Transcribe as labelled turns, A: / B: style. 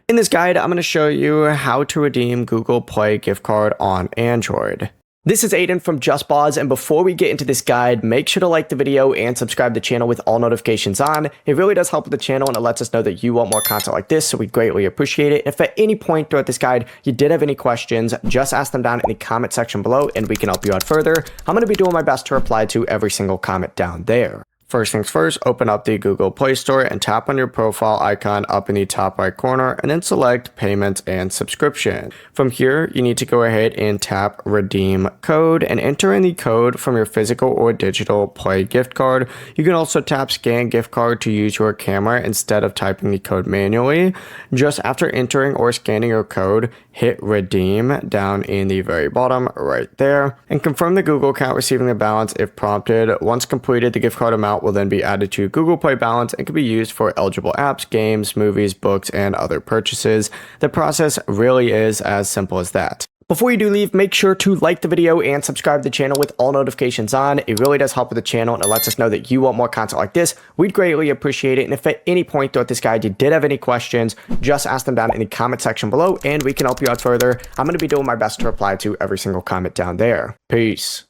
A: In this guide, I'm going to show you how to redeem Google Play gift card on Android. This is Aiden from JustBoz, and before we get into this guide, make sure to like the video and subscribe to the channel with all notifications on. It really does help with the channel and it lets us know that you want more content like this, so we greatly appreciate it. If at any point throughout this guide you did have any questions, just ask them down in the comment section below and we can help you out further. I'm going to be doing my best to reply to every single comment down there. First things first, open up the Google Play Store and tap on your profile icon up in the top right corner and then select Payments and Subscription. From here, you need to go ahead and tap Redeem Code and enter in the code from your physical or digital Play gift card. You can also tap Scan Gift Card to use your camera instead of typing the code manually. Just after entering or scanning your code, hit Redeem down in the very bottom right there and confirm the Google account receiving the balance if prompted. Once completed, the gift card amount will then be added to Google Play balance and can be used for eligible apps, games, movies, books, and other purchases. The process really is as simple as that. Before you do leave, make sure to like the video and subscribe to the channel with all notifications on. It really does help with the channel and it lets us know that you want more content like this. We'd greatly appreciate it. And if at any point throughout this guide you did have any questions, just ask them down in the comment section below and we can help you out further. I'm going to be doing my best to reply to every single comment down there. Peace.